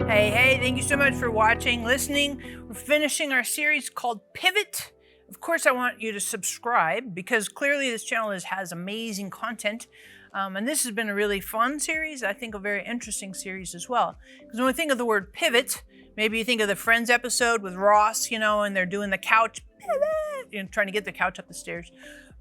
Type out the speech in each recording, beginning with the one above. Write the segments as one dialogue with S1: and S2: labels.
S1: Hey, thank you so much for watching, listening. We're finishing our series called Pivot. Of course, I want you to subscribe because clearly this channel has amazing content. And this has been a really fun series. I think a very interesting series as well. Because when we think of the word pivot, maybe you think of the Friends episode with Ross, and they're doing the couch pivot, trying to get the couch up the stairs.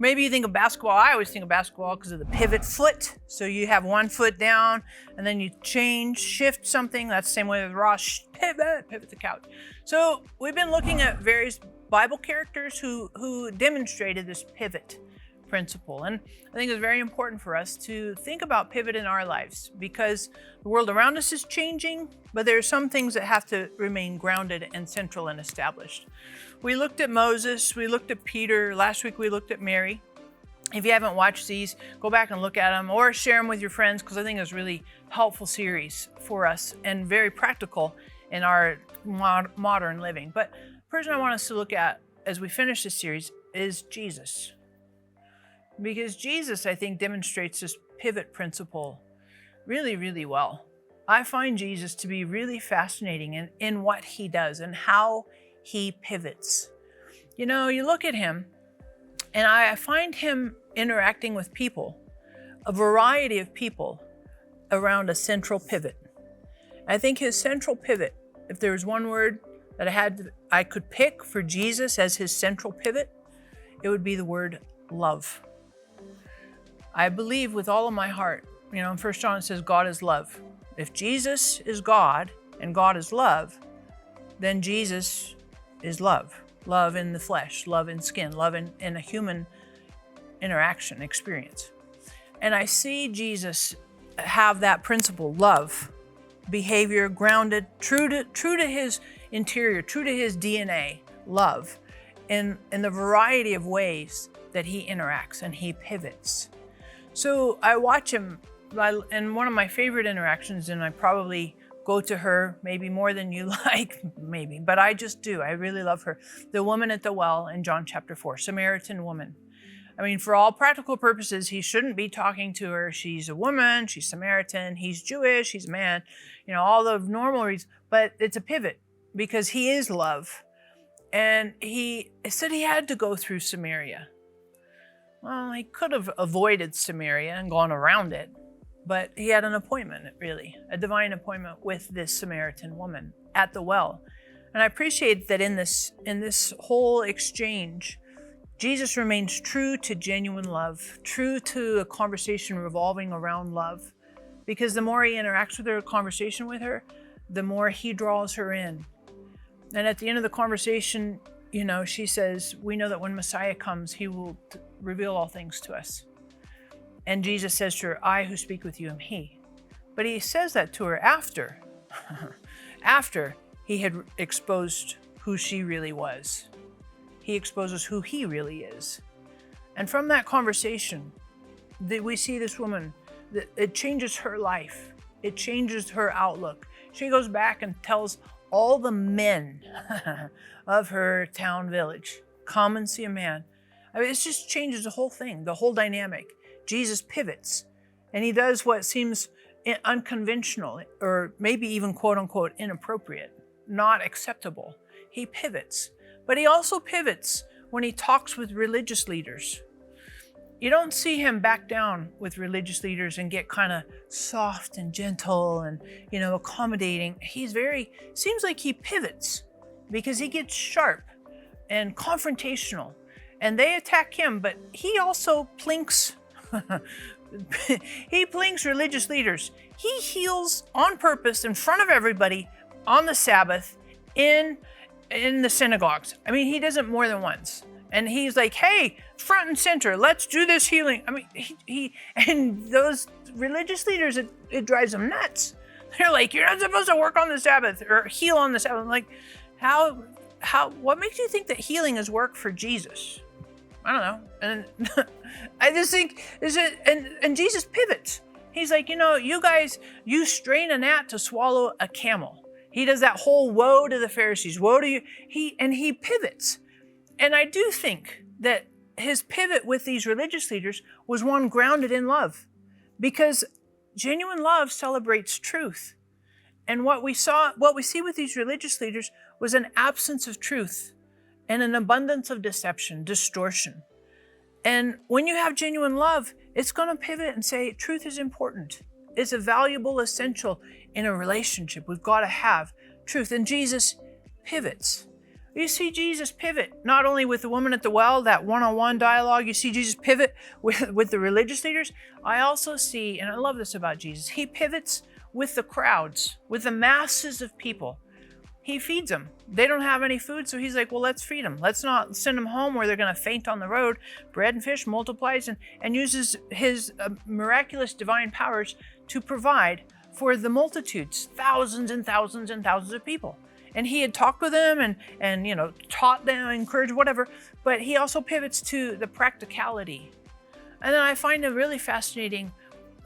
S1: Maybe you think of basketball. I always think of basketball because of the pivot foot. So you have one foot down and then you shift something. That's the same way with Ross, pivot the couch. So we've been looking at various Bible characters who demonstrated this pivot principle. And I think it's very important for us to think about pivot in our lives because the world around us is changing, but there are some things that have to remain grounded and central and established. We looked at Moses, we looked at Peter, last week we looked at Mary. If you haven't watched these, go back and look at them or share them with your friends because I think it's a really helpful series for us and very practical in our modern living. But the person I want us to look at as we finish this series is Jesus. Because Jesus, I think, demonstrates this pivot principle really, really well. I find Jesus to be really fascinating in what he does and how he pivots. You look at him, and I find him interacting with people, a variety of people, around a central pivot. I think his central pivot, if there was one word that I could pick for Jesus as his central pivot, it would be the word love. I believe with all of my heart, in 1 John it says God is love. If Jesus is God and God is love, then Jesus is love. Love in the flesh, love in skin, love in a human interaction experience. And I see Jesus have that principle, love, behavior grounded, true to his interior, true to his DNA, love, in the variety of ways that he interacts and he pivots. So I watch him, and one of my favorite interactions, and I probably go to her maybe more than you like, maybe, but I just do. I really love her. The woman at the well in John chapter 4, Samaritan woman. I mean, for all practical purposes, he shouldn't be talking to her. She's a woman, she's Samaritan, he's Jewish, he's a man, all the normal reasons, but it's a pivot because he is love. And he said he had to go through Samaria. Well, he could have avoided Samaria and gone around it, but he had an appointment, really, a divine appointment with this Samaritan woman at the well. And I appreciate that in this whole exchange, Jesus remains true to genuine love, true to a conversation revolving around love, because the more he interacts with her, conversation with her, the more he draws her in. And at the end of the conversation, she says, we know that when Messiah comes, he will reveal all things to us. And Jesus says to her, I who speak with you am he. But he says that to her after he had exposed who she really was. He exposes who he really is. And from that conversation, we see this woman, it changes her life. It changes her outlook. She goes back and tells all the men of her town village, come and see a man. I mean, it just changes the whole thing, the whole dynamic. Jesus pivots, and he does what seems unconventional or maybe even quote unquote inappropriate, not acceptable. He pivots, but he also pivots when he talks with religious leaders. You don't see him back down with religious leaders and get kind of soft and gentle and, accommodating. Seems like he pivots because he gets sharp and confrontational and they attack him, but he also plinks, he plinks religious leaders. He heals on purpose in front of everybody on the Sabbath in the synagogues. I mean, he does it more than once. And he's like, hey, front and center, let's do this healing. I mean, and those religious leaders, it drives them nuts. They're like, you're not supposed to work on the Sabbath or heal on the Sabbath. I'm like, what makes you think that healing is work for Jesus? I don't know. And I just think, and Jesus pivots. He's like, you guys, you strain a gnat to swallow a camel. He does that whole woe to the Pharisees, woe to you. He pivots. And I do think that his pivot with these religious leaders was one grounded in love, because genuine love celebrates truth. And what we see with these religious leaders was an absence of truth and an abundance of deception, distortion. And when you have genuine love, it's going to pivot and say truth is important. It's a valuable essential in a relationship. We've got to have truth. And Jesus pivots. You see Jesus pivot not only with the woman at the well, that one-on-one dialogue. You see Jesus pivot with the religious leaders. I also see, and I love this about Jesus, he pivots with the crowds, with the masses of people. He feeds them. They don't have any food, so he's like, well, let's feed them. Let's not send them home where they're going to faint on the road. Bread and fish multiplies and uses his miraculous divine powers to provide for the multitudes, thousands and thousands and thousands of people. And he had talked with them and taught them, encouraged, whatever. But he also pivots to the practicality. And then I find it really fascinating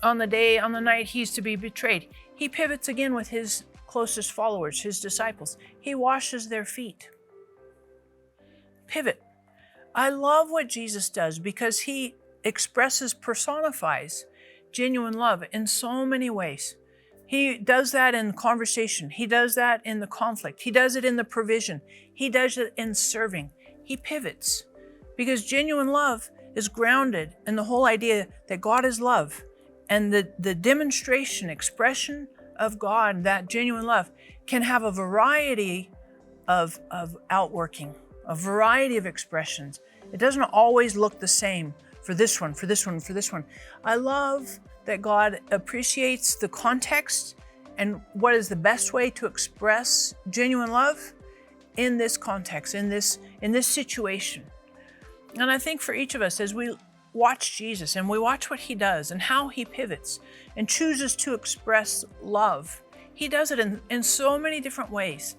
S1: on the night he's to be betrayed. He pivots again with his closest followers, his disciples. He washes their feet. Pivot. I love what Jesus does because he personifies genuine love in so many ways. He does that in conversation. He does that in the conflict. He does it in the provision. He does it in serving. He pivots because genuine love is grounded in the whole idea that God is love, and the demonstration, expression of God, that genuine love, can have a variety of outworking, a variety of expressions. It doesn't always look the same for this one, for this one, for this one. I love that God appreciates the context and what is the best way to express genuine love in this context, in this situation. And I think for each of us, as we watch Jesus and we watch what he does and how he pivots and chooses to express love, he does it in so many different ways.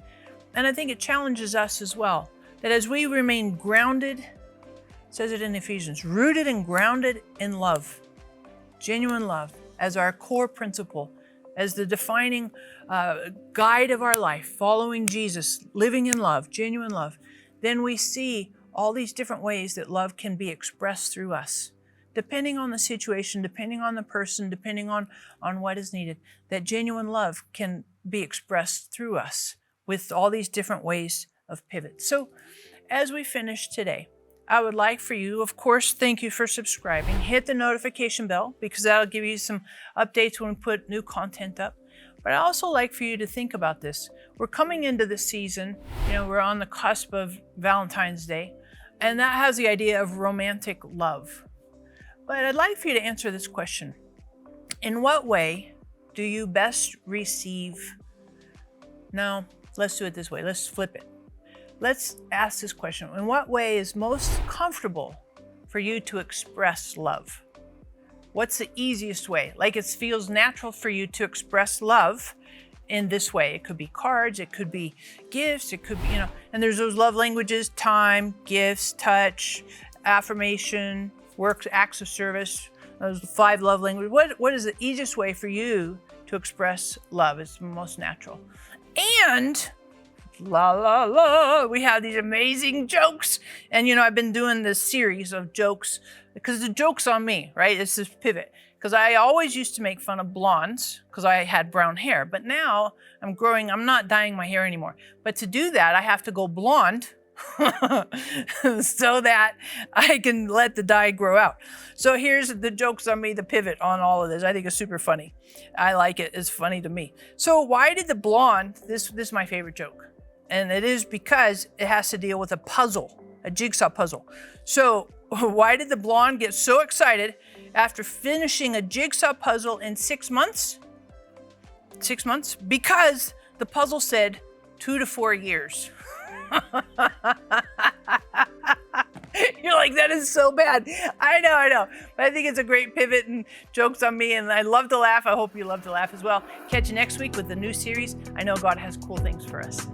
S1: And I think it challenges us as well, that as we remain grounded, it says it in Ephesians, rooted and grounded in love, genuine love as our core principle, as the defining guide of our life, following Jesus, living in love, genuine love, then we see all these different ways that love can be expressed through us, depending on the situation, depending on the person, depending on what is needed, that genuine love can be expressed through us with all these different ways of pivot. So as we finish today, I would like for you, of course, thank you for subscribing. Hit the notification bell because that'll give you some updates when we put new content up. But I also like for you to think about this. We're coming into the season, we're on the cusp of Valentine's Day, and that has the idea of romantic love. But I'd like for you to answer this question. In what way do you best receive? No, let's do it this way. Let's flip it. Let's ask this question. In what way is most comfortable for you to express love? What's the easiest way? Like it feels natural for you to express love in this way. It could be cards, it could be gifts, it could be, and there's those love languages: time, gifts, touch, affirmation, works, acts of service. Those 5 love languages. What is the easiest way for you to express love? It's most natural. And we have these amazing jokes. And I've been doing this series of jokes because the joke's on me, right? It's this pivot. Because I always used to make fun of blondes because I had brown hair. But now I'm not dyeing my hair anymore. But to do that, I have to go blonde so that I can let the dye grow out. So here's the jokes on me, the pivot on all of this. I think it's super funny. I like it. It's funny to me. So why did the blonde, this is my favorite joke. And it is because it has to deal with a puzzle, a jigsaw puzzle. So why did the blonde get so excited after finishing a jigsaw puzzle in 6 months? 6 months? Because the puzzle said 2 to 4 years. You're like, that is so bad. I know. But I think it's a great pivot and jokes on me, and I love to laugh. I hope you love to laugh as well. Catch you next week with the new series. I know God has cool things for us.